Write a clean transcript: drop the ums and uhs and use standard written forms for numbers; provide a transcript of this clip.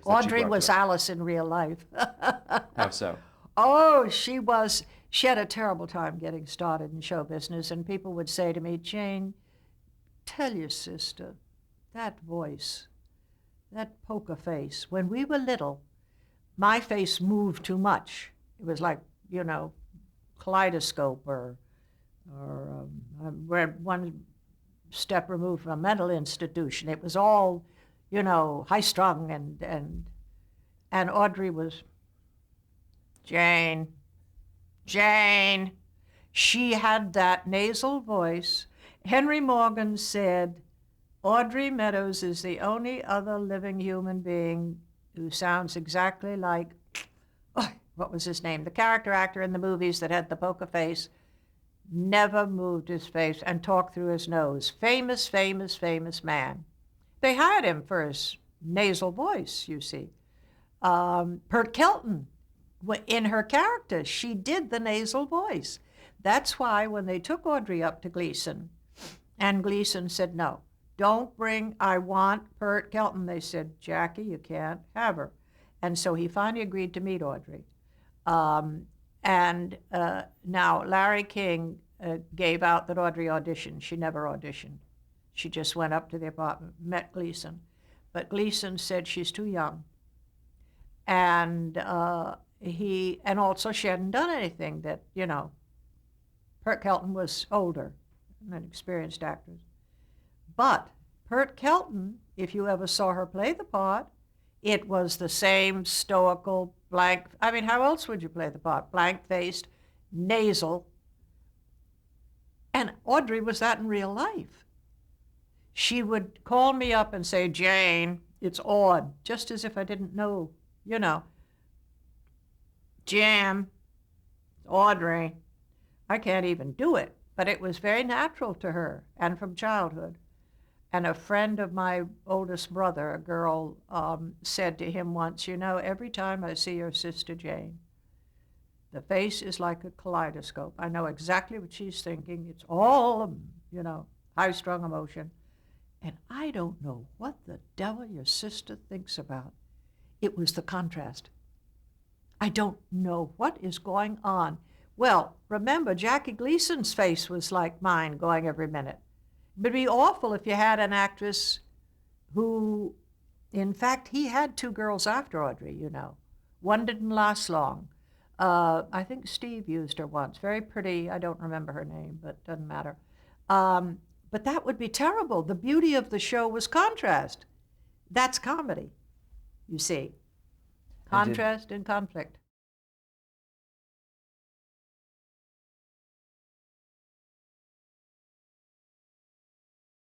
that she Audrey brought was to it. Alice in real life. How so? Oh, she had a terrible time getting started in show business, and people would say to me, Jayne, tell your sister, that voice, that poker face, when we were little, my face moved too much. It was like, kaleidoscope or we're one step removed from a mental institution. It was all, high strung and Audrey was, Jayne. She had that nasal voice. Henry Morgan said, Audrey Meadows is the only other living human being who sounds exactly like, what was his name? The character actor in the movies that had the poker face, never moved his face and talked through his nose. Famous, famous, famous man. They hired him for his nasal voice, you see. Pert Kelton, in her character, she did the nasal voice. That's why when they took Audrey up to Gleason, and Gleason said, no, don't bring, I want Pert Kelton. They said, Jackie, you can't have her. And so he finally agreed to meet Audrey. Now Larry King gave out that Audrey auditioned. She never auditioned. She just went up to the apartment, met Gleason. But Gleason said she's too young. And and also she hadn't done anything that, Pert Kelton was older than experienced actors. But Pert Kelton, if you ever saw her play the part, it was the same stoical, blank, how else would you play the part? Blank-faced, nasal. And Audrey was that in real life. She would call me up and say, Jayne, it's Aud, just as if I didn't know, Jam, Audrey. I can't even do it, but it was very natural to her and from childhood. And a friend of my oldest brother, a girl, said to him once, every time I see your sister Jayne, the face is like a kaleidoscope. I know exactly what she's thinking. It's all, high-strung emotion. And I don't know what the devil your sister thinks about. It was the contrast. I don't know what is going on. Well, remember, Jackie Gleason's face was like mine, going every minute. It would be awful if you had an actress who, in fact, he had two girls after Audrey, One didn't last long. I think Steve used her once. Very pretty. I don't remember her name, but doesn't matter. But that would be terrible. The beauty of the show was contrast. That's comedy, you see. Contrast and conflict.